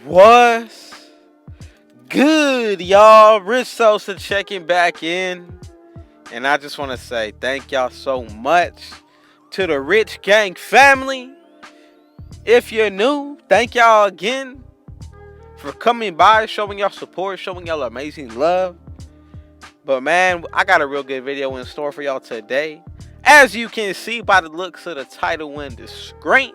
What's good, y'all? Rich Sosa checking back in. And I just want to say thank y'all so much to the Rich Gang family. If you're new, thank y'all again for coming by, showing y'all support, showing y'all amazing love. But man, I got a real good video in store for y'all today. As you can see by the looks of the title and the screen,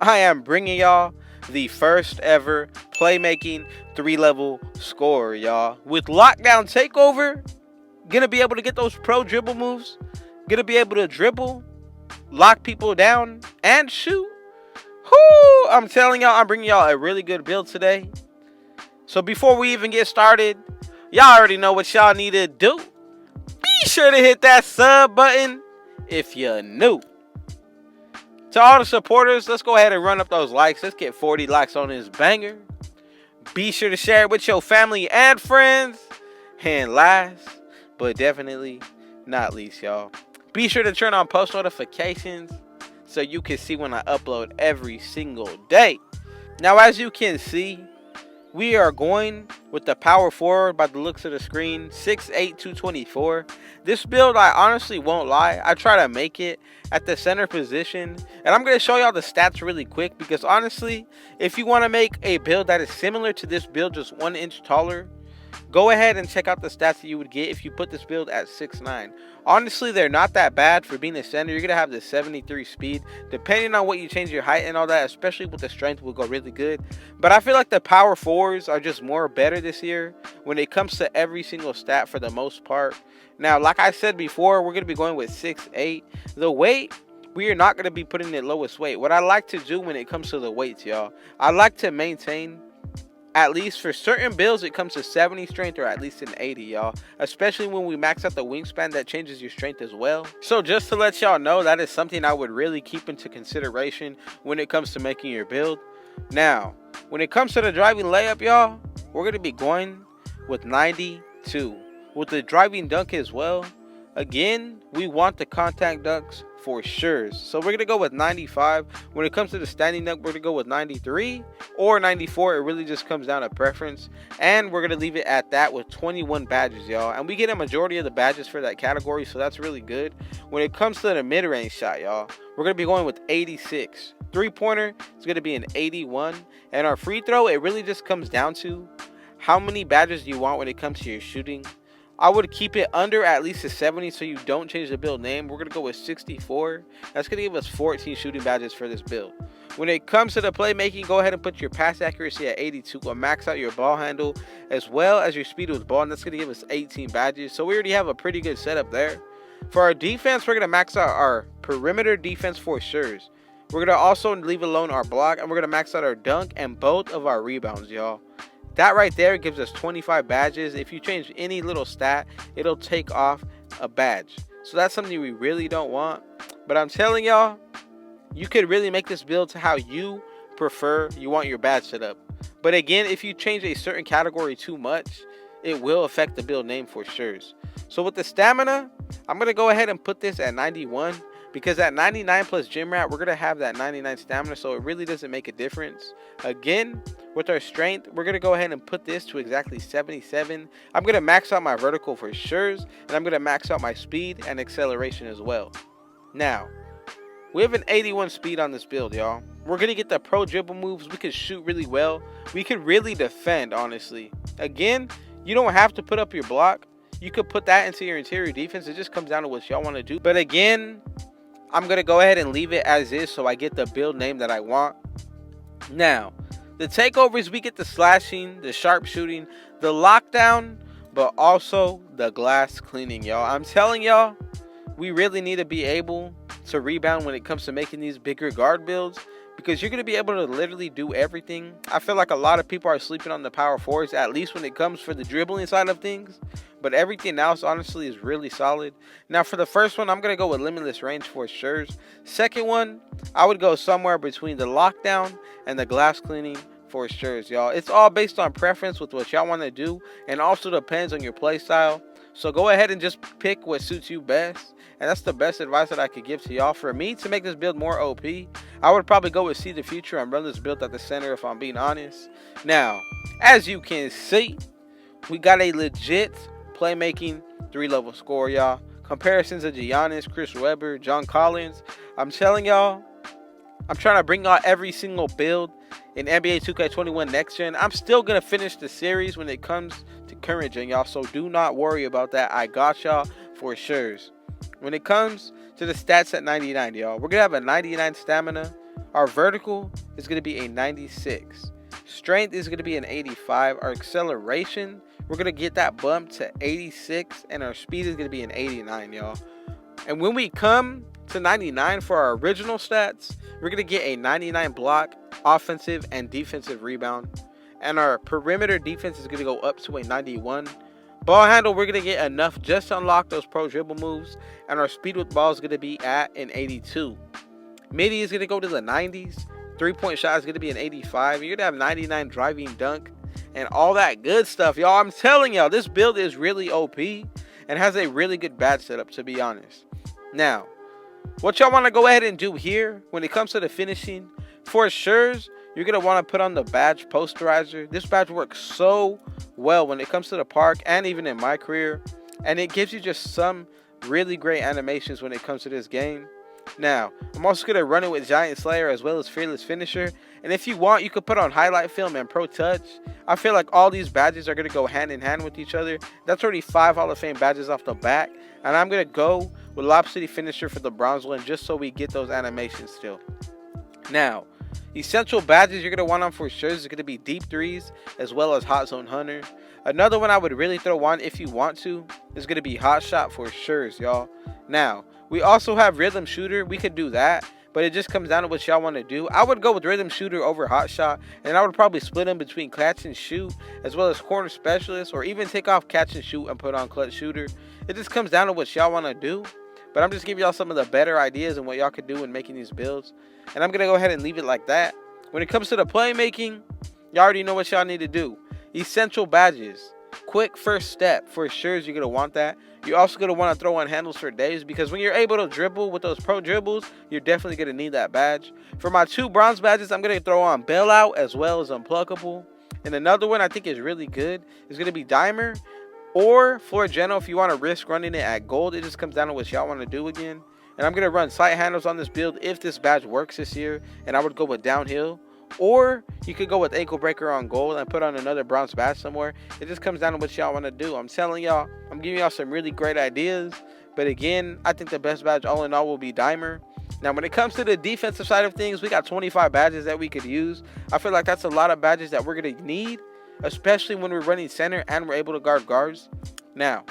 I am bringing y'all the first ever Playmaking 3-level score, y'all. With Lockdown Takeover, gonna be able to get those pro dribble moves, gonna be able to dribble, lock people down, and shoot. Whoo! I'm telling y'all, I'm bringing y'all a really good build today. So before we even get started, y'all already know what y'all need to do. Be sure to hit that sub button if you're new. To all the supporters, let's go ahead and run up those likes. Let's get 40 likes on this banger. Be sure to share it with your family and friends. And last, but definitely not least, y'all, be sure to turn on post notifications so you can see when I upload every single day. Now, as you can see, we are going with the power forward by the looks of the screen, 6'8", 224. This build, I honestly won't lie, I try to make it at the center position. And I'm going to show y'all the stats really quick because honestly, if you want to make a build that is similar to this build, just 1 inch taller, go ahead and check out the stats that you would get if you put this build at 6'9". Honestly, they're not that bad for being a center. You're going to have the 73 speed. Depending on what you change your height and all that, especially with the strength, will go really good. But I feel like the power forwards are just more better this year when it comes to every single stat for the most part. Now, like I said before, we're going to be going with 6'8". The weight, we are not going to be putting the lowest weight. What I like to do when it comes to the weights, y'all, I like to maintain, at least for certain builds, it comes to 70 strength or at least an 80, y'all. Especially when we max out the wingspan, that changes your strength as well. So just to let y'all know, that is something I would really keep into consideration when it comes to making your build. Now, when it comes to the driving layup, y'all, we're going to be going with 92. With the driving dunk as well, again, we want the contact dunks for sure. So we're going to go with 95. When it comes to the standing dunk, we're going to go with 93 or 94. It really just comes down to preference. And we're going to leave it at that with 21 badges, y'all. And we get a majority of the badges for that category, so that's really good. When it comes to the mid-range shot, y'all, we're going to be going with 86. Three-pointer is going to be an 81. And our free throw, it really just comes down to how many badges you want when it comes to your shooting. I would keep it under at least a 70 so you don't change the build name. We're going to go with 64. That's going to give us 14 shooting badges for this build. When it comes to the playmaking, go ahead and put your pass accuracy at 82 or max out your ball handle as well as your speed with ball. And that's going to give us 18 badges. So we already have a pretty good setup there. For our defense, we're going to max out our perimeter defense for sure. We're going to also leave alone our block, and we're going to max out our dunk and both of our rebounds, y'all. That right there gives us 25 badges. If you change any little stat, it'll take off a badge. So that's something we really don't want. But I'm telling y'all, you could really make this build to how you prefer you want your badge set up. But again, if you change a certain category too much, it will affect the build name for sure. So with the stamina, I'm going to go ahead and put this at 91. Because at 99 plus gym rat, we're going to have that 99 stamina, so it really doesn't make a difference. Again, with our strength, we're going to go ahead and put this to exactly 77. I'm going to max out my vertical for sure, and I'm going to max out my speed and acceleration as well. Now, we have an 81 speed on this build, y'all. We're going to get the pro dribble moves. We can shoot really well. We could really defend, honestly. Again, you don't have to put up your block. You could put that into your interior defense. It just comes down to what y'all want to do. But again, I'm going to go ahead and leave it as is so I get the build name that I want. Now, the takeovers, we get the slashing, the sharpshooting, the lockdown, but also the glass cleaning, y'all. I'm telling y'all, we really need to be able to rebound when it comes to making these bigger guard builds, because you're going to be able to literally do everything. I feel like a lot of people are sleeping on the power forwards, at least when it comes for the dribbling side of things. But everything else, honestly, is really solid. Now, for the first one, I'm going to go with limitless range for sure. Second one, I would go somewhere between the lockdown and the glass cleaning for sure, y'all. It's all based on preference with what y'all want to do, and also depends on your play style. So go ahead and just pick what suits you best. And that's the best advice that I could give to y'all. For me to make this build more OP, I would probably go with See the Future and run this build at the center if I'm being honest. Now, as you can see, we got a legit playmaking 3-level score, y'all. Comparisons of Giannis, Chris Webber, John Collins. I'm telling y'all, I'm trying to bring out every single build in NBA 2K21 Next Gen. I'm still going to finish the series when it comes to current gen, y'all. So do not worry about that. I got y'all for sure. When it comes to the stats at 99, y'all, we're going to have a 99 stamina. Our vertical is going to be a 96. Strength is going to be an 85. Our acceleration, we're going to get that bump to 86. And our speed is going to be an 89, y'all. And when we come to 99 for our original stats, we're going to get a 99 block, offensive and defensive rebound. And our perimeter defense is going to go up to a 91. Ball handle, we're going to get enough just to unlock those pro dribble moves. And our speed with ball is going to be at an 82. Midi is going to go to the 90s. 3-point shot is going to be an 85. You're going to have 99 driving dunk and all that good stuff, y'all. I'm telling y'all, this build is really OP and has a really good badge setup, to be honest. Now, what y'all want to go ahead and do here when it comes to the finishing, for sure, you're going to want to put on the badge posterizer. This badge works so well when it comes to the park and even in MYCAREER. And it gives you just some really great animations when it comes to this game. Now, I'm also going to run it with Giant Slayer as well as Fearless Finisher. And if you want, you could put on Highlight Film and Pro Touch. I feel like all these badges are going to go hand in hand with each other. That's already 5 Hall of Fame badges off the bat. And I'm going to go with Lob City Finisher for the bronze one just so we get those animations still. Now, essential badges you're going to want on for sure is going to be Deep Threes as well as Hot Zone Hunter. Another one I would really throw on if you want to is going to be Hot Shot for sure, y'all. Now, we also have Rhythm Shooter. We could do that, but it just comes down to what y'all want to do. I would go with Rhythm Shooter over Hot Shot, and I would probably split them between Catch and Shoot as well as Corner Specialist, or even take off Catch and Shoot and put on Clutch Shooter. It just comes down to what y'all want to do, but I'm just giving y'all some of the better ideas and what y'all could do when making these builds, and I'm going to go ahead and leave it like that. When it comes to the playmaking, y'all already know what y'all need to do. Essential badges. Quick first step, for sure you're going to want that. You're also going to want to throw on handles for days, because when you're able to dribble with those pro dribbles, you're definitely going to need that badge. For my 2 bronze badges, I'm going to throw on Bailout as well as Unpluckable. And another one I think is really good is going to be Dimer or Floor General if you want to risk running it at gold. It just comes down to what y'all want to do again. And I'm going to run sight handles on this build if this badge works this year, and I would go with Downhill. Or you could go with Ankle Breaker on gold and put on another bronze badge somewhere. It just comes down to what y'all want to do. I'm telling y'all, I'm giving y'all some really great ideas. But again, I think the best badge all in all will be Dimer. Now, when it comes to the defensive side of things, we got 25 badges that we could use. I feel like that's a lot of badges that we're going to need, especially when we're running center and we're able to guard guards. Now,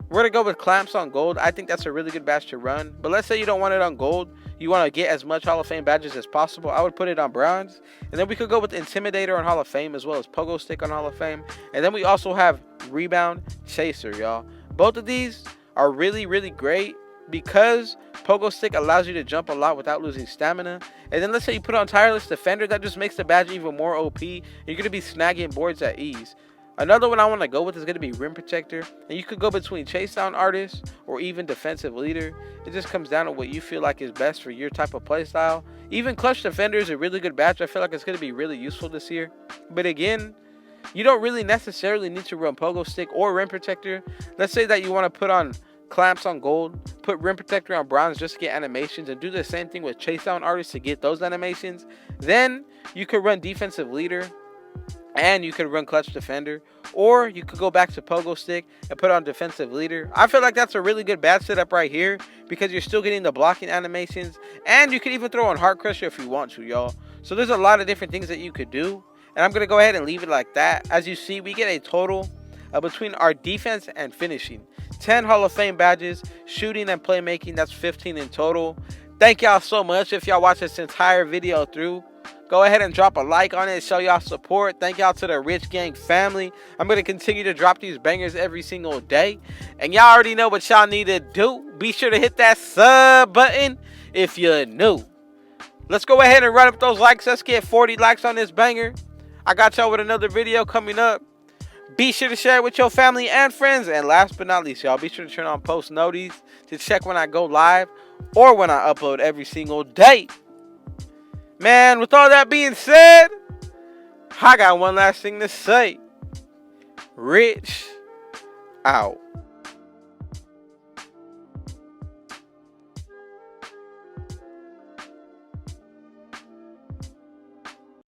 we're going to go with Clamps on gold. I think that's a really good badge to run. But let's say you don't want it on gold. You want to get as much Hall of Fame badges as possible. I would put it on bronze. And then we could go with Intimidator on Hall of Fame as well as Pogo Stick on Hall of Fame. And then we also have Rebound Chaser, y'all. Both of these are really, really great because Pogo Stick allows you to jump a lot without losing stamina. And then let's say you put on Tireless Defender. That just makes the badge even more OP. You're going to be snagging boards at ease. Another one I want to go with is going to be Rim Protector. And you could go between Chase Down Artist or even Defensive Leader. It just comes down to what you feel like is best for your type of playstyle. Even Clutch Defender is a really good badge. I feel like it's going to be really useful this year. But again, you don't really necessarily need to run Pogo Stick or Rim Protector. Let's say that you want to put on Clamps on gold, put Rim Protector on bronze just to get animations, and do the same thing with Chase Down Artist to get those animations. Then you could run Defensive Leader. And you could run Clutch Defender, or you could go back to Pogo Stick and put on Defensive Leader. I feel like that's a really good badge setup right here because you're still getting the blocking animations, and you can even throw on Heart Crusher if you want to, y'all. So there's a lot of different things that you could do, and I'm going to go ahead and leave it like that. As you see, we get a total between our defense and finishing. 10 Hall of Fame badges, shooting and playmaking, that's 15 in total. Thank y'all so much if y'all watch this entire video through. Go ahead and drop a like on it, show y'all support. Thank y'all to the Rich Gang family. I'm going to continue to drop these bangers every single day. And y'all already know what y'all need to do. Be sure to hit that sub button if you're new. Let's go ahead and run up those likes. Let's get 40 likes on this banger. I got y'all with another video coming up. Be sure to share it with your family and friends. And last but not least, y'all, be sure to turn on post noties to check when I go live or when I upload every single day. Man, with all that being said, I got one last thing to say. Rich out.